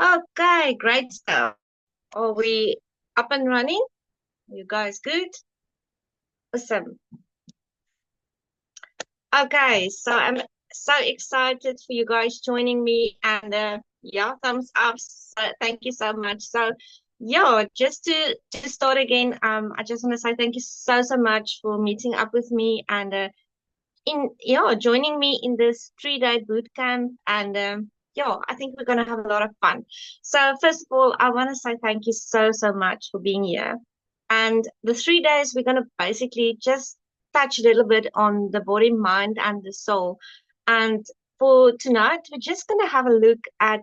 Okay, great stuff. Are we up and running? You guys good? Awesome. Okay, so I'm so excited for you guys joining me and yeah, thumbs up. So thank you so much. So yeah, just to start again, I just want to say thank you so much for meeting up with me and in yeah, joining me in this 3-day boot camp and yeah, I think we're gonna have a lot of fun. So first of all, I want to say thank you so much for being here. And the 3 days we're gonna basically just touch a little bit on the body, mind, and the soul. And for tonight, we're just gonna have a look at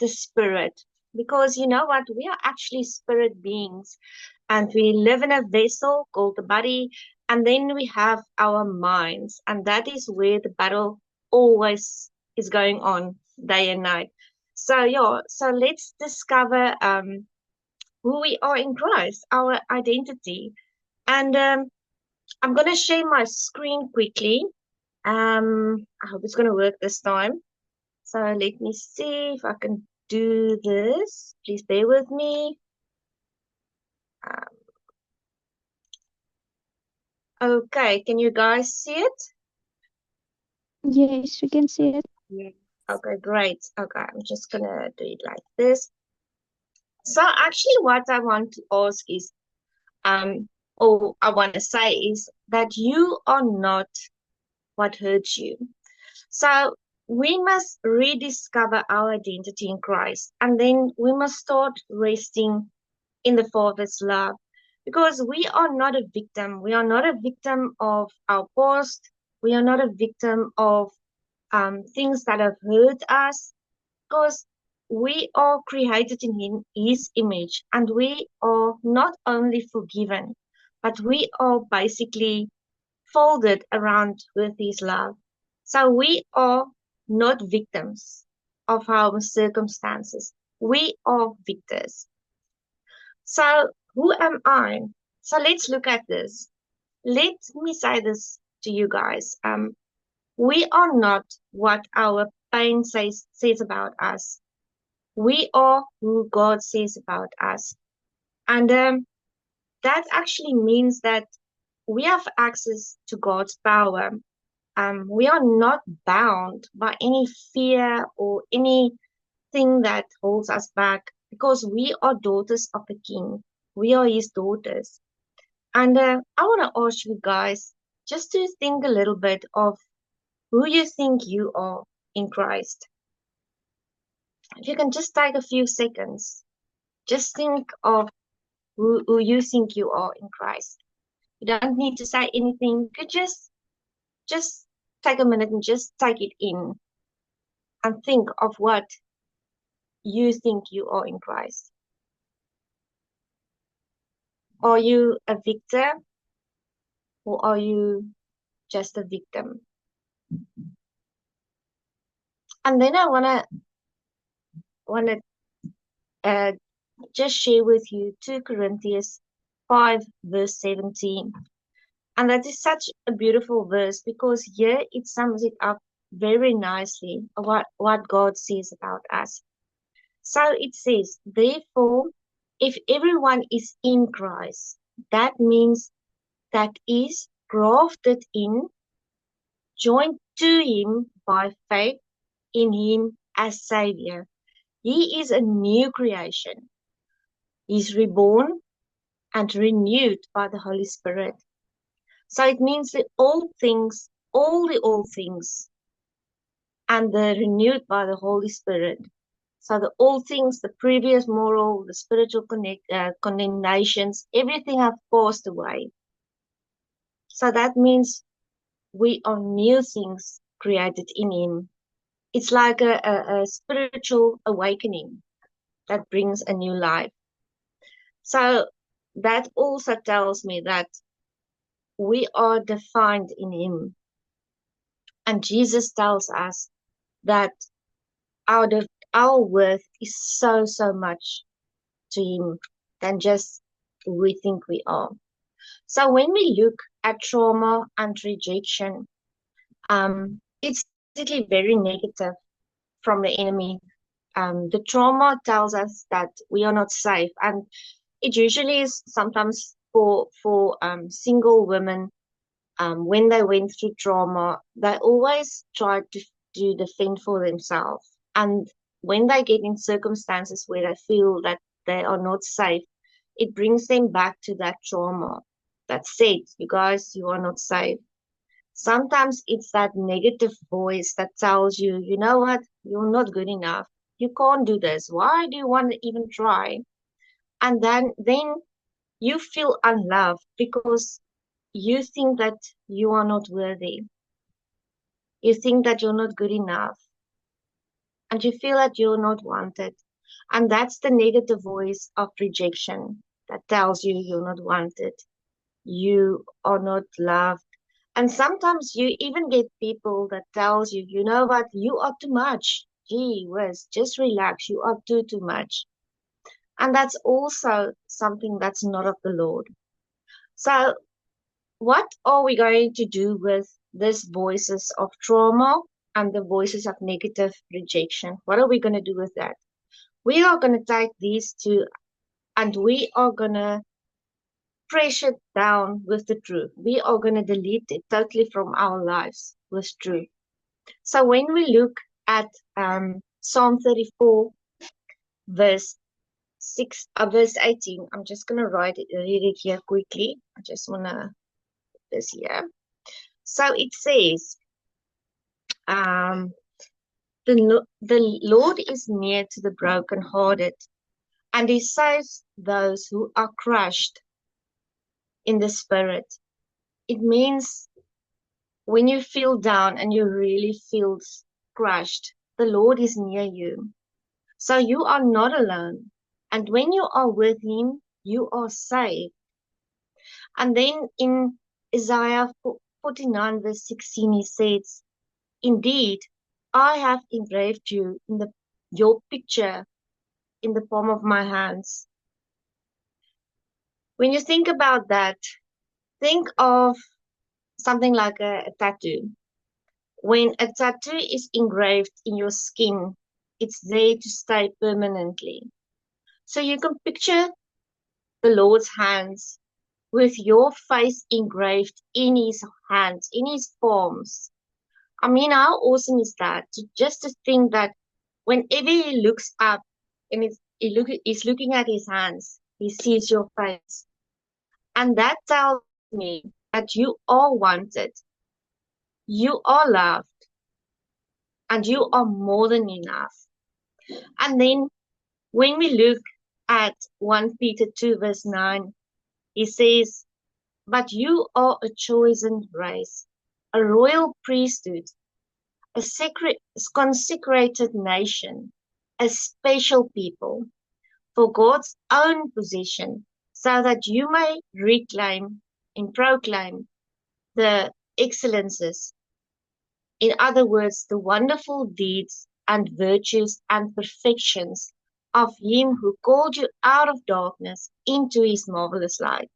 the spirit because you know what, we are actually spirit beings and we live in a vessel called the body, and then we have our minds, and that is where the battle always is going on day and night. So yeah, so let's discover who we are in Christ, our identity. And I'm gonna share my screen quickly. I hope it's gonna work this time. So let me see if I can do this. Please bear with me. Okay, can you guys see it? Yes, we can see it. Yeah. Okay, great. Okay, I'm just gonna do it like this. So actually what I want to ask is, or I want to say is that you are not what hurts you. So we must rediscover our identity in Christ, and then we must start resting in the Father's love. Because we are not a victim. We are not a victim of our past. We are not a victim of things that have hurt us. Because we are created in His image, and we are not only forgiven, but we are basically folded around with His love. So we are not victims of our circumstances. We are victors. So who am I? So let's look at this. Let me say this to you guys. We are not what our pain says about us. We are who God says about us. And that actually means that we have access to God's power. We are not bound by any fear or anything that holds us back because we are daughters of the King. We are His daughters. And I want to ask you guys just to think a little bit of who you think you are in Christ. If you can just take a few seconds, just think of who you think you are in Christ. You don't need to say anything. You could just take a minute and just take it in and think of what you think you are in Christ. Are you a victor or are you just a victim? And then I wanna uh, just share with you 2 Corinthians 5 verse 17. And that is such a beautiful verse because here it sums it up very nicely what God says about us. So it says, therefore, if everyone is in Christ, that means that is grafted in, joined to Him by faith in Him as Savior. He is a new creation. He's reborn and renewed by the Holy Spirit. So it means that all the old things, and they're renewed by the Holy Spirit. So the old things, the previous moral, the spiritual condemnations, everything have passed away. So that means we are new things created in Him. It's like a spiritual awakening that brings a new life. So that also tells me that we are defined in Him. And Jesus tells us that our, our worth is so much to Him than just who we think we are. So when we look at trauma and rejection, it's basically very negative from the enemy. the trauma tells us that we are not safe, and it usually is sometimes for single women. When they went through trauma, they always try to defend for themselves. And when they get in circumstances where they feel that they are not safe, it brings them back to that trauma that said, you guys, you are not safe. Sometimes it's that negative voice that tells you, you know what, you're not good enough. You can't do this. Why do you want to even try? And then you feel unloved because you think that you are not worthy. You think that you're not good enough. And you feel that you're not wanted. And that's the negative voice of rejection that tells you you're not wanted. You are not loved. And sometimes you even get people that tells you, you know what, you are too much. Gee whiz, just relax. You are too much. And that's also something that's not of the Lord. So what are we going to do with these voices of trauma and the voices of negative rejection? What are we going to do with that? We are going to take these two and we are going to press it down with the truth. We are going to delete it totally from our lives with truth. So when we look at Psalm 34, verse 18, I'm just going to read it here quickly. I just want to put this here. So it says, the Lord is near to the brokenhearted, and he saves those who are crushed in the spirit. It means when you feel down and you really feel crushed, the Lord is near you. So you are not alone. And when you are with him, you are saved. And then in Isaiah 49, verse 16, he says, indeed, I have engraved you in your picture in the palm of my hands. When you think about that, think of something like a tattoo. When a tattoo is engraved in your skin, it's there to stay permanently. So you can picture the Lord's hands with your face engraved in his hands, in his palms. I mean, how awesome is that? Just to think that whenever he looks up and he's looking at his hands, he sees your face. And that tells me that you are wanted, you are loved, and you are more than enough. And then when we look at 1 Peter 2, verse 9, he says, but you are a chosen race, a royal priesthood, a consecrated nation, a special people for God's own possession, so that you may reclaim and proclaim the excellences. In other words, the wonderful deeds and virtues and perfections of him who called you out of darkness into his marvelous light.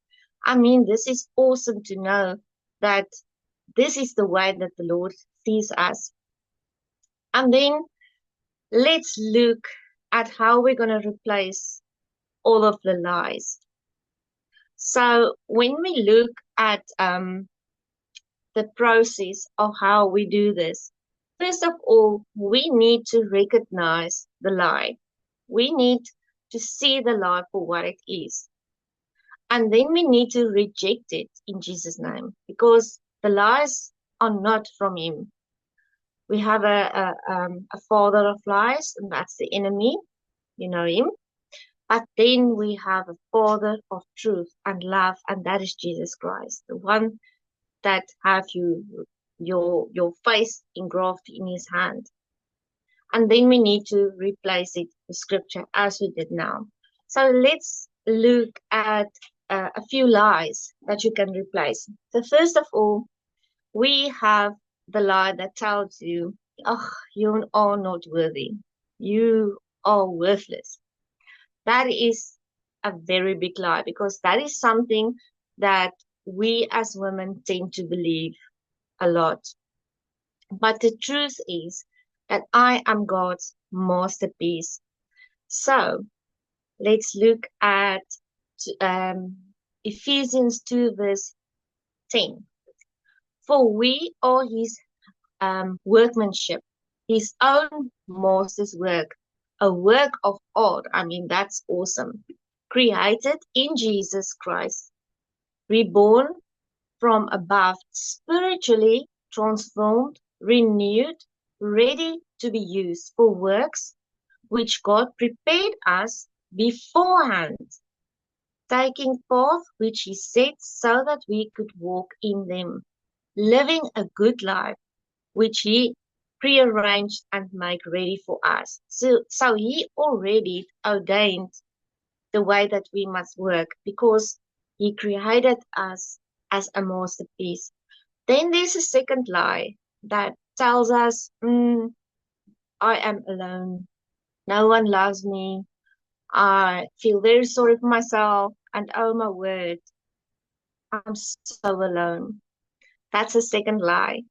I mean, this is awesome to know that this is the way that the Lord sees us. And then let's look at how we're going to replace all of the lies. So when we look at the process of how we do this, first of all, we need to recognize the lie. We need to see the lie for what it is. And then we need to reject it in Jesus' name, because the lies are not from him. We have a father of lies, and that's the enemy. You know him. But then we have a father of truth and love, and that is Jesus Christ, the one that have your face engraved in his hand. And then we need to replace it with scripture as we did now. So let's look at a few lies that you can replace. So first of all, we have the lie that tells you, oh, you are not worthy. You are worthless. That is a very big lie, because that is something that we as women tend to believe a lot. But the truth is that I am God's masterpiece. So let's look at um, Ephesians 2, verse 10. For we are his workmanship, his own master's work, a work of art. I mean, that's awesome. Created in Jesus Christ, reborn from above, spiritually transformed, renewed, ready to be used for works which God prepared us beforehand, taking path which He set so that we could walk in them, living a good life which He prearranged and made ready for us. So He already ordained the way that we must work because He created us as a masterpiece. Then there's a second lie that tells us, I am alone. No one loves me. I feel very sorry for myself. And oh my word, I'm so alone. That's a second lie.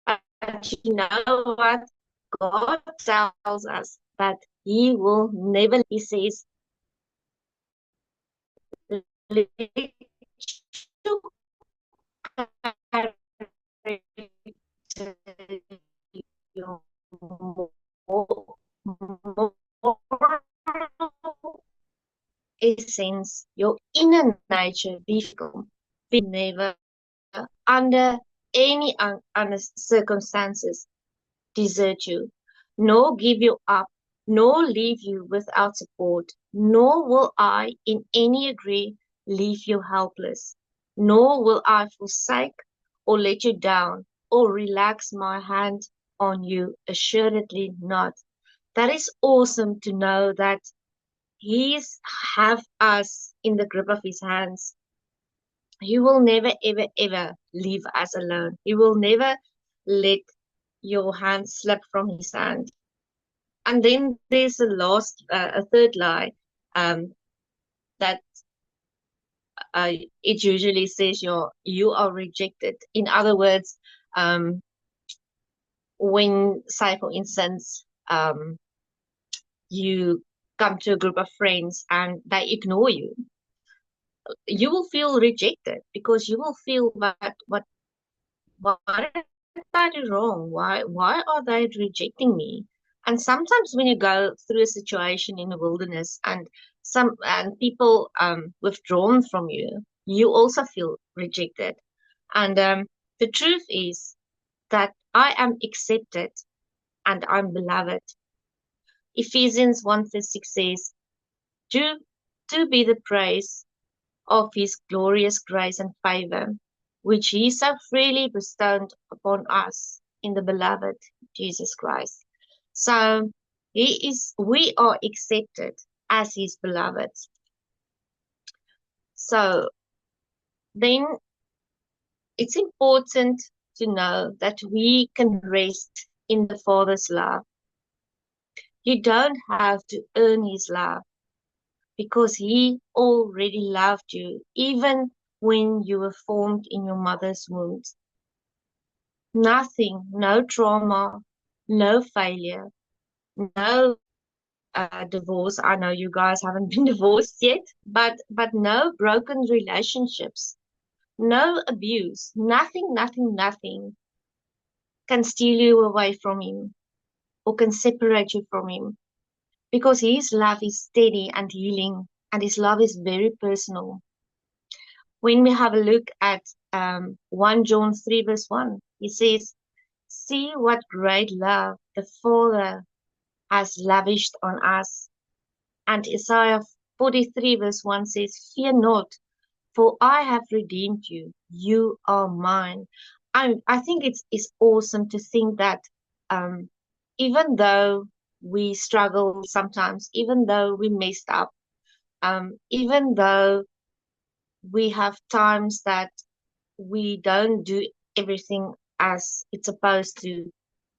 But you know what? God tells us that He will never, He says, let your character, your moral essence, your inner nature be difficult. We never, under any under circumstances, desert you, nor give you up, nor leave you without support, nor will I in any degree leave you helpless, nor will I forsake or let you down or relax my hand on you, assuredly not. That is awesome to know that He's have us in the grip of His hands. He will never, ever, ever leave us alone. He will never let your hand slip from His hand. And then there's a third lie, that it usually says you are rejected. In other words, um, when, say, for instance, you come to a group of friends and they ignore you, you will feel rejected because you will feel that what did I do wrong? Why are they rejecting me? And sometimes when you go through a situation in the wilderness and people withdrawn from you, you also feel rejected. And the truth is that I am accepted and I'm beloved. Ephesians 1:6 says, to be the praise of his glorious grace and favor, which he so freely bestowed upon us in the beloved Jesus Christ. So we are accepted as his beloved. So then it's important to know that we can rest in the Father's love. You don't have to earn his love because he already loved you, even when you were formed in your mother's womb. Nothing, no trauma, no failure, no divorce. I know you guys haven't been divorced yet, but no broken relationships, no abuse, nothing can steal you away from him or can separate you from him because his love is steady and healing and his love is very personal. When we have a look at 1 John 3 verse 1, he says, see what great love the Father has lavished on us. And Isaiah 43 verse 1 says, fear not, for I have redeemed you. You are mine. I think it's awesome to think that um, even though we struggle sometimes, even though we messed up, even though we have times that we don't do everything as it's supposed to.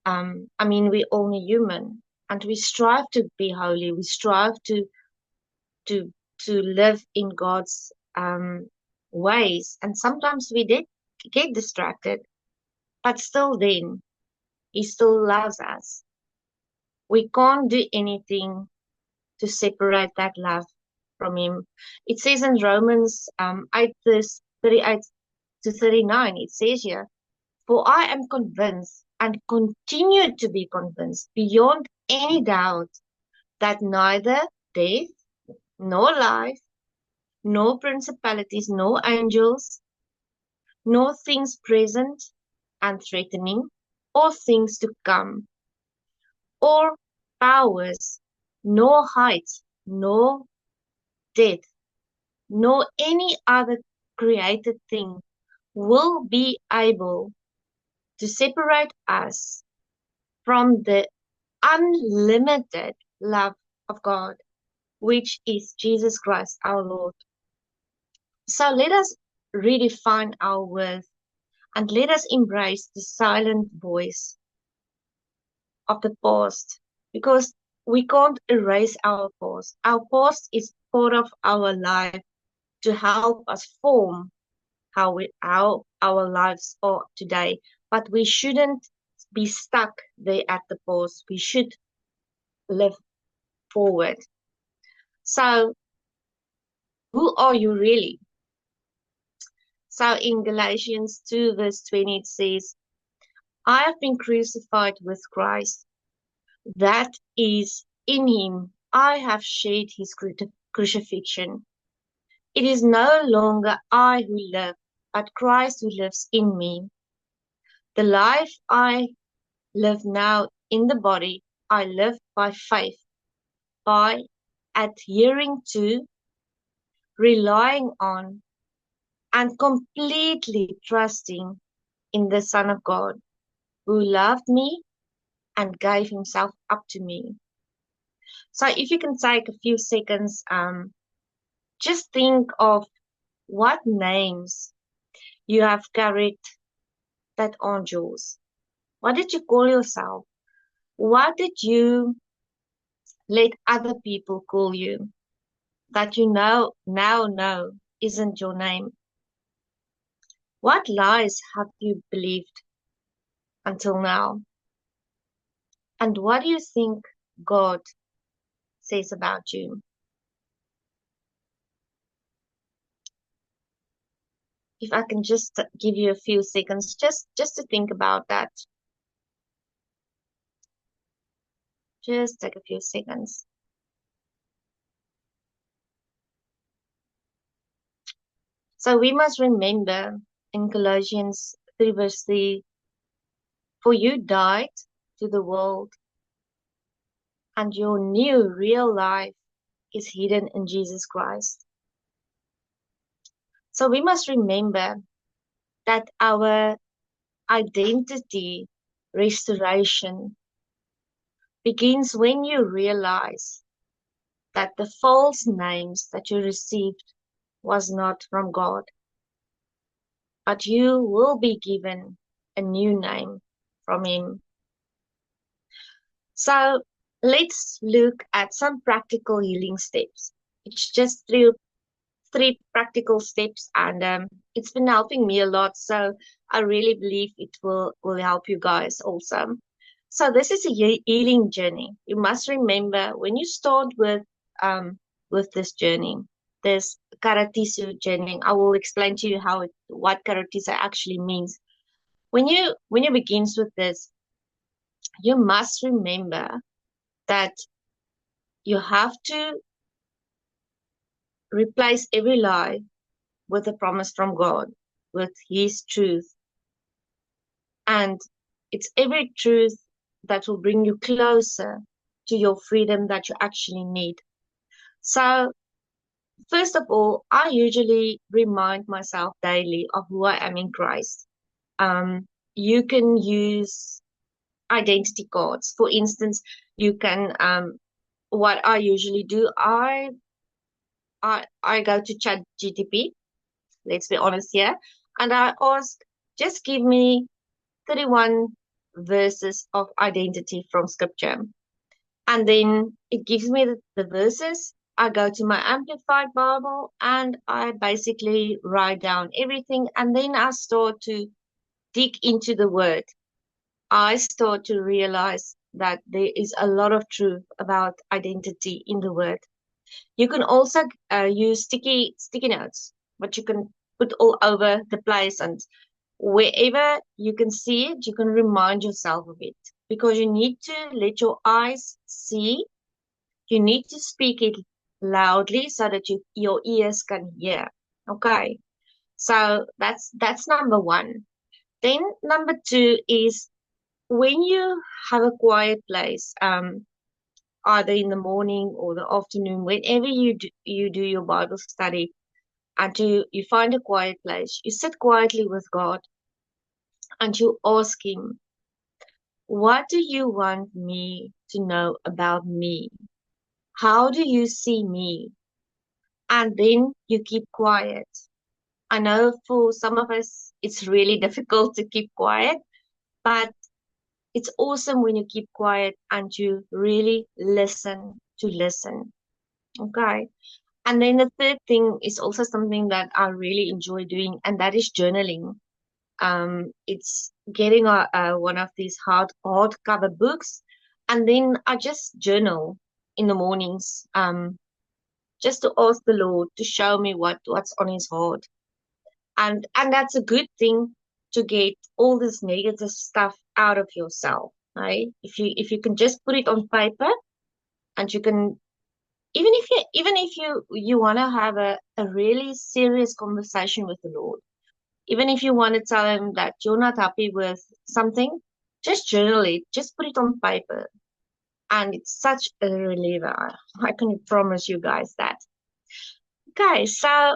I mean, we're only human, and we strive to be holy. We strive to to live in God's ways, and sometimes we did get distracted, but still, then He still loves us. We can't do anything to separate that love from him. It says in Romans 8, verse 38 to 39, it says here, "For I am convinced and continue to be convinced beyond any doubt that neither death, nor life, nor principalities, nor angels, nor things present and threatening, or things to come, or powers, nor height, nor depth, nor any other created thing will be able to separate us from the unlimited love of God, which is Jesus Christ our Lord." So let us redefine our worth and let us embrace the silent voice of the past, because we can't erase our past. Our past is part of our life to help us form how our lives are today. But we shouldn't be stuck there at the past. We should live forward. So who are you really? So in Galatians 2 verse 20 it says, "I have been crucified with Christ. That is, in him I have shared his crucifixion. It is no longer I who live, but Christ who lives in me. The life I live now in the body, I live by faith, by adhering to, relying on, and completely trusting in the Son of God, who loved me and gave himself up to me." So if you can take a few seconds, just think of what names you have carried that aren't yours. What did you call yourself? What did you let other people call you that you now know isn't your name? What lies have you believed until now? And what do you think God says about you? If I can just give you a few seconds just to think about that. Just take a few seconds. So we must remember in Colossians 3 verse 3, "For you died to the world, and your new real life is hidden in Jesus Christ." So we must remember that our identity restoration begins when you realize that the false names that you received was not from God, but you will be given a new name from Him. So let's look at some practical healing steps. It's just three practical steps, and it's been helping me a lot. So I really believe it will help you guys also. So this is a healing journey. You must remember when you start with this journey, this Karatisu journey. I will explain to you what Karatisu actually means. When you begins with this, you must remember that you have to replace every lie with a promise from God, with His truth. And it's every truth that will bring you closer to your freedom that you actually need. So, first of all, I usually remind myself daily of who I am in Christ. You can use identity cards. For instance, you can, what I usually do, I go to ChatGPT, let's be honest here, and I ask, just give me 31 verses of identity from scripture. And then it gives me the verses. I go to my Amplified Bible and I basically write down everything. And then I start to dig into the word. I start to realize that there is a lot of truth about identity in the word. You can also use sticky notes, but you can put all over the place, and wherever you can see it, you can remind yourself of it, because you need to let your eyes see. You need to speak it loudly so that your ears can hear. Okay. So that's number one. Then number two is when you have a quiet place, either in the morning or the afternoon, whenever you do your Bible study, and you find a quiet place, you sit quietly with God and you ask Him, what do you want me to know about me? How do you see me? And then you keep quiet. I know for some of us, it's really difficult to keep quiet, but it's awesome when you keep quiet and you really listen to listen. Okay. And then the third thing is also something that I really enjoy doing, and that is journaling. It's getting one of these hardcover books, and then I just journal in the mornings, just to ask the Lord to show me what's on His heart, and that's a good thing to get all this negative stuff out of yourself, right? If you can just put it on paper, and you can, even if you want to have a really serious conversation with the Lord, even if you want to tell Him that you're not happy with something, just journal it, just put it on paper, and it's such a reliever. I can promise you guys that. Okay, so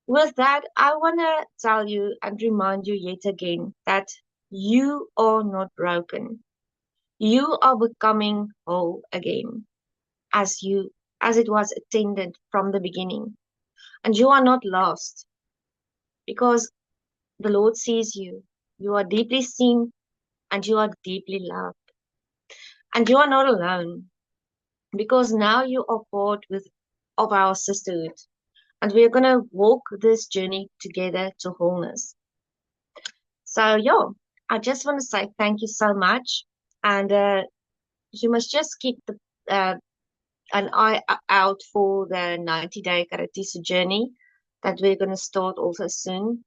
with that, I want to tell you and remind you yet again that you are not broken. You are becoming whole again, as you as it was intended from the beginning. And you are not lost, because the Lord sees you. You are deeply seen and you are deeply loved. And you are not alone, because now you are part of our sisterhood. And we are going to walk this journey together to wholeness. So, I just want to say thank you so much. And you must just keep uh, an eye out for the 90-day Karatisu journey that we're going to start also soon.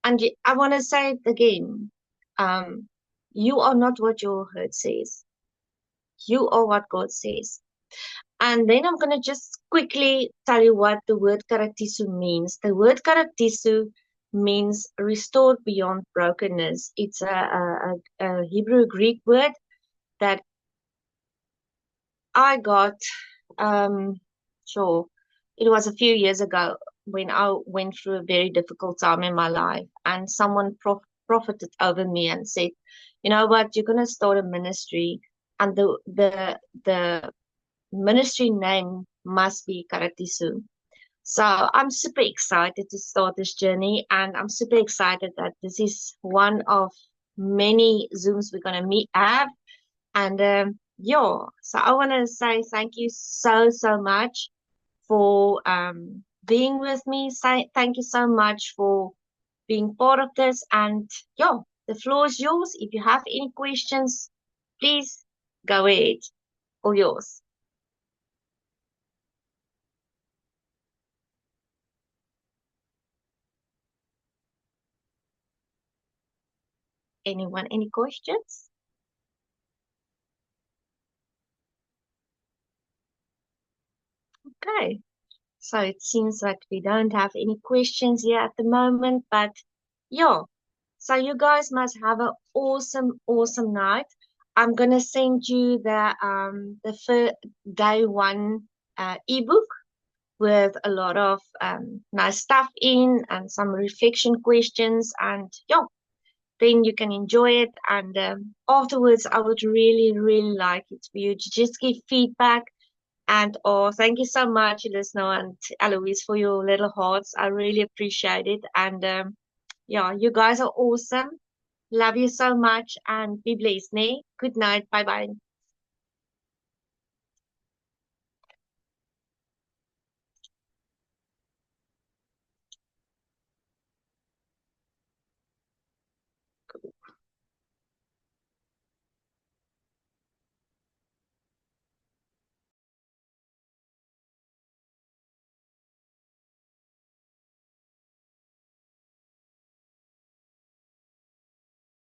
And I want to say it again. Um, you are not what your hurt says. You are what God says. And then I'm going to just quickly tell you what the word karatisu means. The word karatisu means restored beyond brokenness. It's a Hebrew Greek word that I got, um, sure, it was a few years ago when I went through a very difficult time in my life, and someone profited over me and said, you know what, you're going to start a ministry, and the ministry name must be Karatisu. So I'm super excited to start this journey, and I'm super excited that this is one of many Zooms we're gonna have. And so I want to say thank you so much for being with me. Thank you so much for being part of this. And the floor is yours. If you have any questions, please go ahead. All yours. Anyone, any questions? Okay. So it seems like we don't have any questions here at the moment, but yeah. So you guys must have an awesome night. I'm gonna send you the first day one ebook with a lot of nice stuff in and some reflection questions, and then you can enjoy it. And afterwards, I would really like it for you to just give feedback. And thank you so much, listener and Eloise, for your little hearts. I really appreciate it. And you guys are awesome. Love you so much, and be blessed. Ne? Good night. Bye bye.